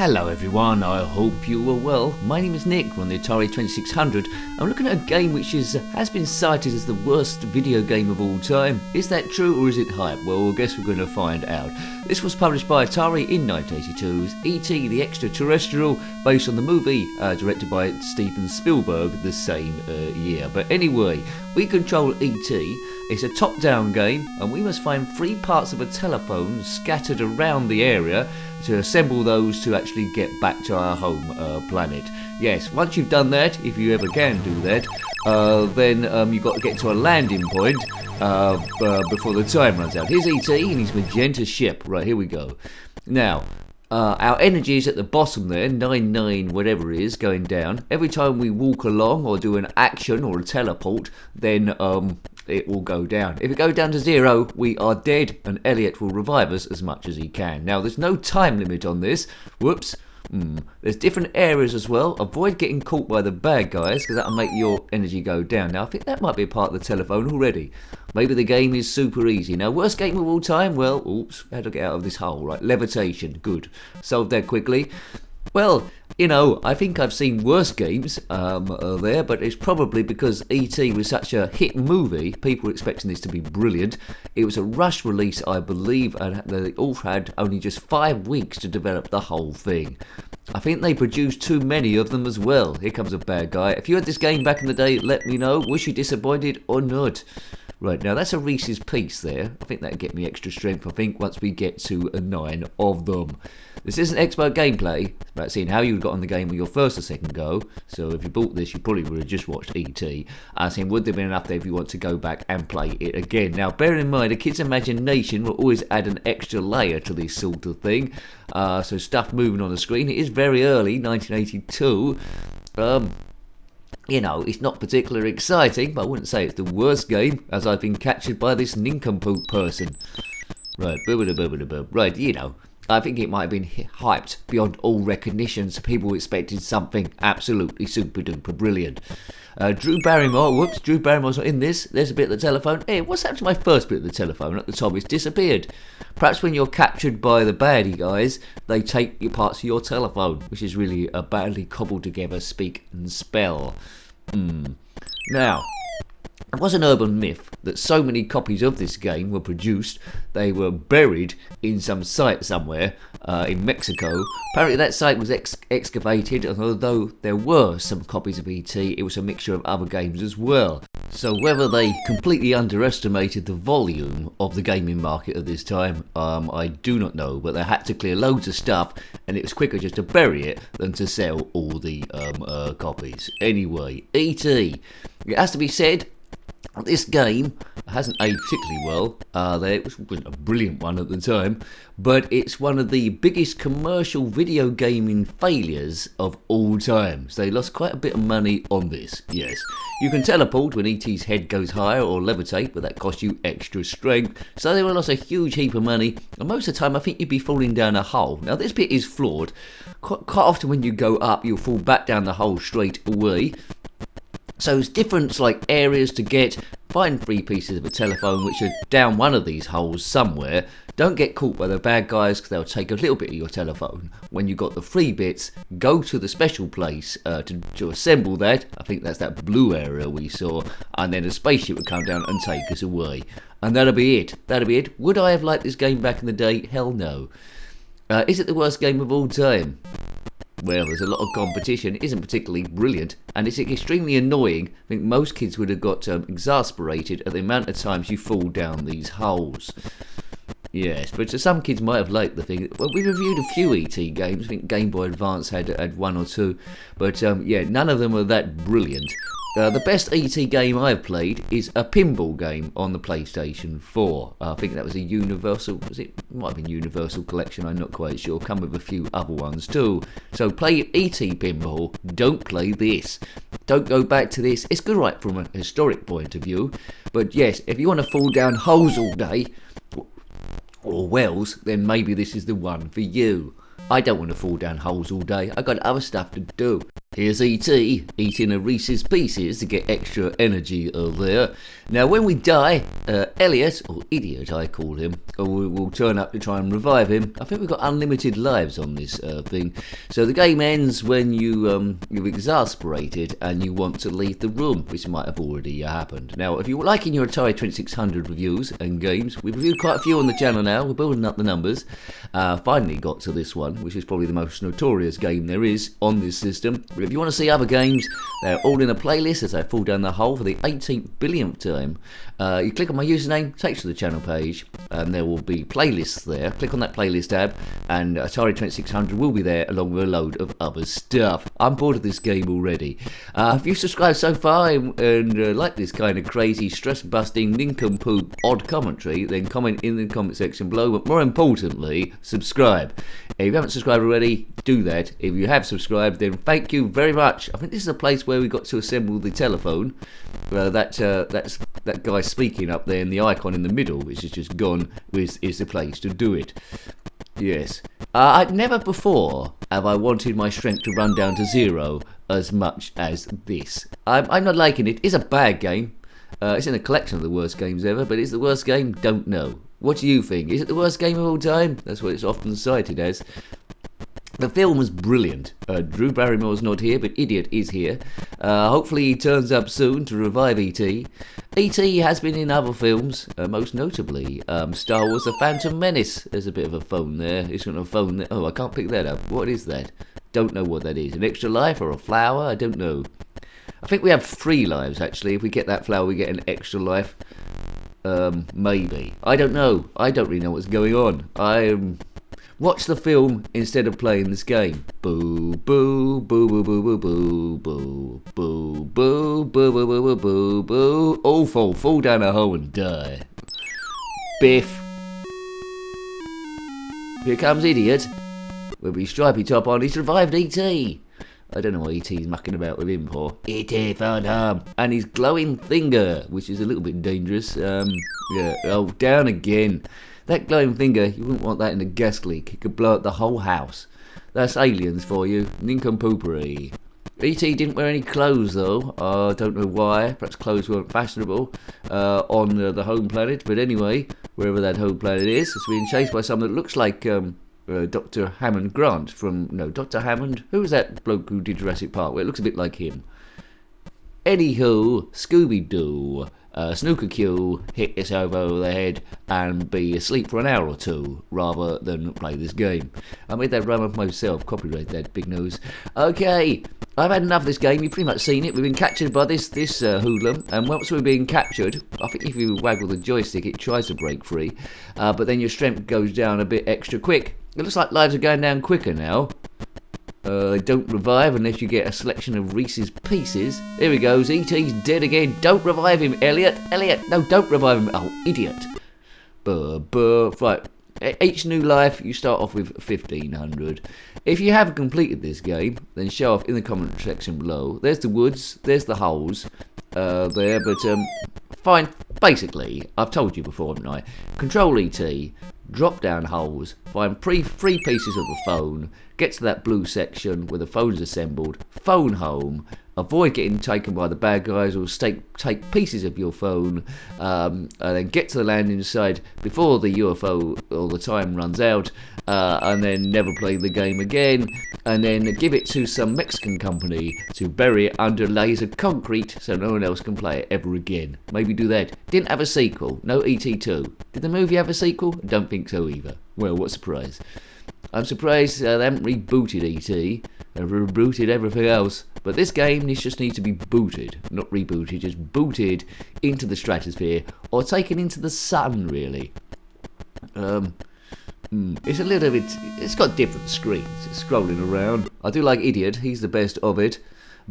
Hello everyone, I hope you are well. My name is Nick, we're on the Atari 2600. I'm looking at a game which has been cited as the worst video game of all time. Is that true or is it hype? Well, I guess we're going to find out. This was published by Atari in 1982's E.T. the Extraterrestrial, based on the movie directed by Steven Spielberg the same year. But anyway, we control E.T. It's a top-down game and we must find 3 parts of a telephone scattered around the area to assemble those to actually get back to our home planet. Yes, once you've done that, if you ever can do that, then you've got to get to a landing point before the time runs out. Here's E.T. and his magenta ship. Right, here we go. Now, our energy is at the bottom there, 99 whatever it is, going down. Every time we walk along or do an action or a teleport, then it will go down. If it goes down to 0, we are dead, and Elliot will revive us as much as he can. Now, there's no time limit on this. Whoops. There's different areas as well. Avoid getting caught by the bad guys, because that'll make your energy go down. Now, I think that might be a part of the telephone already. Maybe the game is super easy. Now, worst game of all time? Well, oops, how to get out of this hole, right? Levitation, good. Solved that quickly. Well, you know, I think I've seen worse games there, but it's probably because E.T. was such a hit movie, people were expecting this to be brilliant. It was a rush release, I believe, and they all had only just 5 weeks to develop the whole thing. I think they produced too many of them as well. Here comes a bad guy. If you had this game back in the day, let me know. Was you disappointed or not? Right, now that's a Reese's Piece there. I think that'll get me extra strength, I think, once we get to 9 of them. This isn't expert gameplay. It's about seeing how you got on the game with your first or second go. So if you bought this, you probably would have just watched E.T. I think would there have been enough there if you want to go back and play it again. Now, bear in mind, a kid's imagination will always add an extra layer to this sort of thing. So stuff moving on the screen. It is very early, 1982. You know, it's not particularly exciting, but I wouldn't say it's the worst game, as I've been captured by this nincompoop person. Right, right, you know, I think it might have been hyped beyond all recognition, so people expected something absolutely super duper brilliant. Drew Barrymore's not in this. There's a bit of the telephone. Hey, what's happened to my first bit of the telephone at the top? It's disappeared. Perhaps when you're captured by the baddie guys, they take your parts of your telephone, which is really a badly cobbled together speak and spell. Now, it was an urban myth that so many copies of this game were produced, they were buried in some site somewhere in Mexico. Apparently that site was excavated, and although there were some copies of E.T., it was a mixture of other games as well. So whether they completely underestimated the volume of the gaming market at this time, I do not know, but they had to clear loads of stuff, and it was quicker just to bury it than to sell all the copies. Anyway, E.T. It has to be said, this game hasn't aged particularly well. It wasn't a brilliant one at the time, but it's one of the biggest commercial video gaming failures of all time. So they lost quite a bit of money on this, yes. You can teleport when E.T.'s head goes higher or levitate, but that costs you extra strength. So they lost a huge heap of money, and most of the time I think you'd be falling down a hole. Now this bit is flawed. Quite often when you go up, you'll fall back down the hole straight away. So there's different areas to get. Find 3 pieces of a telephone which are down one of these holes somewhere. Don't get caught by the bad guys, because they'll take a little bit of your telephone. When you've got the 3 bits, go to the special place to assemble that. I think that's that blue area we saw. And then a spaceship would come down and take us away. And that'll be it. That'll be it. Would I have liked this game back in the day? Hell no. Is it the worst game of all time? Well, there's a lot of competition. It isn't particularly brilliant, and it's extremely annoying. I think most kids would have got exasperated at the amount of times you fall down these holes. Yes, but some kids might have liked the thing. Well, we reviewed a few E.T. games. I think Game Boy Advance had 1 or 2, but yeah, none of them were that brilliant. The best E.T. game I've played is a pinball game on the PlayStation 4. I think that was a Universal, it might have been Universal Collection, I'm not quite sure. Come with a few other ones too. So play E.T. pinball, don't play this. Don't go back to this. It's good right from a historic point of view. But yes, if you want to fall down holes all day, or wells, then maybe this is the one for you. I don't want to fall down holes all day. I've got other stuff to do. Here's E.T. eating a Reese's Pieces to get extra energy there. Now, when we die, Elliot, or Idiot I call him, will turn up to try and revive him. I think we've got unlimited lives on this thing. So the game ends when you're exasperated and you want to leave the room, which might have already happened. Now, if you're liking your Atari 2600 reviews and games, we've reviewed quite a few on the channel now. We're building up the numbers. Finally got to this one, which is probably the most notorious game there is on this system. If you want to see other games, they're all in a playlist as I fall down the hole for the 18th billionth time. You click on my username, takes you to the channel page, and there will be playlists there. Click on that playlist tab, and Atari 2600 will be there along with a load of other stuff. I'm bored of this game already. If you subscribed so far and like this kind of crazy, stress-busting, nincompoop, odd commentary, then comment in the comment section below, but more importantly, subscribe. If you haven't subscribed already, do that. If you have subscribed, then thank you very much. I think this is a place where we got to assemble the telephone. That's that guy speaking up there, and the icon in the middle, which is just gone, is the place to do it. Yes. I'd never before have I wanted my strength to run down to 0 as much as this. I'm not liking it. It's a bad game. It's in a collection of the worst games ever, but it's the worst game? Don't know. What do you think? Is it the worst game of all time? That's what it's often cited as. The film was brilliant. Drew Barrymore's not here, but Idiot is here. Hopefully he turns up soon to revive E.T. E.T. has been in other films, most notably Star Wars The Phantom Menace. There's a bit of a phone there. It's got a phone there. Oh, I can't pick that up. What is that? Don't know what that is. An extra life or a flower? I don't know. I think we have 3 lives, actually. If we get that flower, we get an extra life. Maybe. I don't know. I don't really know what's going on. Watch the film instead of playing this game. Boo, boo, boo, boo, boo, boo, boo, boo, boo, boo, boo, boo, boo, boo, boo. All fall down a hole and die. Biff. Here comes Idiot. With his stripy top on, he's revived E.T. I don't know what E.T.'s mucking about with him for. E.T. found harm. And his glowing finger, which is a little bit dangerous. Yeah. Oh, down again. That glowing finger, you wouldn't want that in a gas leak. It could blow up the whole house. That's aliens for you. Nincompoopery. E.T. didn't wear any clothes though. I don't know why. Perhaps clothes weren't fashionable on the home planet. But anyway, wherever that home planet is, it's being chased by someone that looks like Dr. Hammond Grant from... No, Dr. Hammond? Who was that bloke who did Jurassic Park? Well, it looks a bit like him. Anywho, Scooby-Doo. Snooker Q, hit yourself over the head and be asleep for an hour or two rather than play this game. I made that rhyme of myself, copyright that, big nose. Okay, I've had enough of this game. You've pretty much seen it. We've been captured by this hoodlum, and once we've been captured, I think if you waggle the joystick it tries to break free, but then your strength goes down a bit extra quick. It looks like lives are going down quicker now. They don't revive unless you get a selection of Reese's Pieces. Here he goes, E.T.'s dead again. Don't revive him, Elliot. Elliot, no, don't revive him. Oh, idiot. Right, each new life you start off with 1500. If you haven't completed this game, then show off in the comment section below. There's the woods, there's the holes there, but fine. Basically, I've told you before, haven't I? Control E.T., drop down holes, find three pieces of the phone, get to that blue section where the phone's assembled, phone home, avoid getting taken by the bad guys or take pieces of your phone, and then get to the landing site before the UFO or the time runs out, and then never play the game again, and then give it to some Mexican company to bury it under layers of concrete so no one else can play it ever again. Maybe do that. Didn't have a sequel. No E.T. 2. Did the movie have a sequel? Don't think so either. Well, what surprise. I'm surprised they haven't rebooted E.T. They've rebooted everything else. But this game just needs to be booted. Not rebooted, just booted into the stratosphere or taken into the sun, really. It's a little bit... It's got different screens. It's scrolling around. I do like Idiot. He's the best of it.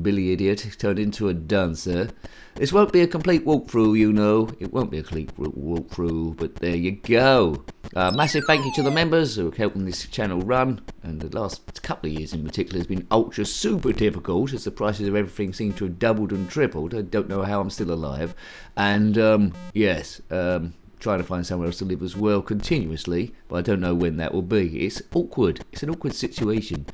Billy Idiot turned into a dancer. This won't be a complete walkthrough, you know. It won't be a complete walkthrough, but there you go. Massive thank you to the members who are helping this channel run. And the last couple of years in particular has been ultra super difficult as the prices of everything seem to have doubled and tripled. I don't know how I'm still alive. And yes, trying to find somewhere else to live as well continuously, but I don't know when that will be. It's awkward. It's an awkward situation.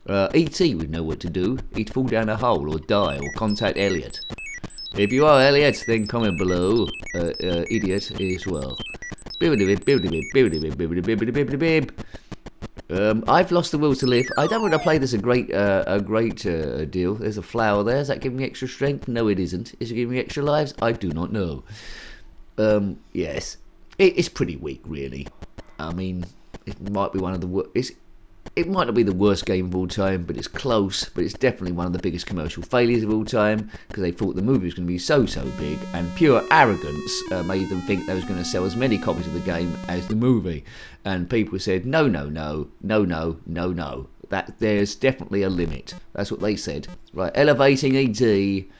E.T. would know what to do. He'd fall down a hole or die or contact Elliot. If you are Elliot, then comment below, idiot as well. I've lost the will to live. I don't want to play this a great deal. There's a flower there. Is that giving me extra strength? No, it isn't. Is it giving me extra lives? I do not know. Yes. It's pretty weak, really. I mean, it might be one of the worst. It might not be the worst game of all time, but it's close. But it's definitely one of the biggest commercial failures of all time, because they thought the movie was going to be so big, and pure arrogance made them think they was going to sell as many copies of the game as the movie. And people said, no. That there's definitely a limit. That's what they said. Right, elevating E.T.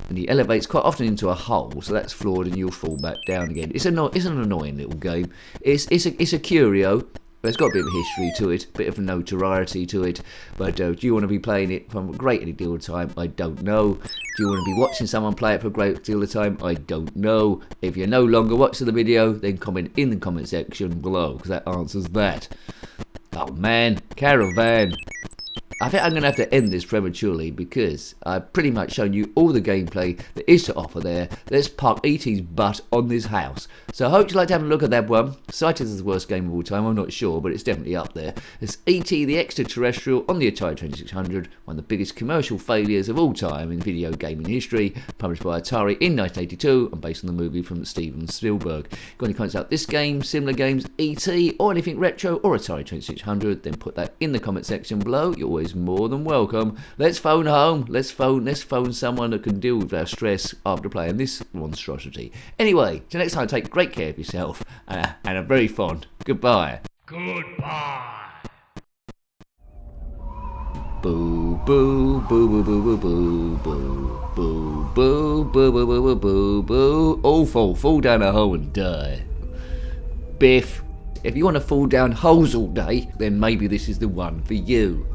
and he elevates quite often into a hole, so that's flawed, and you'll fall back down again. It's an annoying little game. It's a curio. It's got a bit of history to it, a bit of notoriety to it, but do you want to be playing it for a great deal of time? I don't know. Do you want to be watching someone play it for a great deal of time? I don't know. If you're no longer watching the video, then comment in the comment section below, because that answers that. Oh man, Caravan. I think I'm going to have to end this prematurely because I've pretty much shown you all the gameplay that is to offer there. Let's park E.T.'s butt on this house. So I hope you like to have a look at that one. Cited as the worst game of all time, I'm not sure, but it's definitely up there. It's E.T. the Extraterrestrial on the Atari 2600, one of the biggest commercial failures of all time in video gaming history, published by Atari in 1982 and based on the movie from Steven Spielberg. Got any comments about this game, similar games, E.T., or anything retro or Atari 2600, then put that in the comment section below. You're always more than welcome. Let's phone home. Let's phone someone that can deal with our stress after playing this monstrosity. Anyway, till next time, take great care of yourself and a very fond goodbye. Goodbye. Boo boo boo boo boo boo boo boo boo boo boo boo boo boo boo. All fall down a hole and die. Biff. If you want to fall down holes all day, then maybe this is the one for you.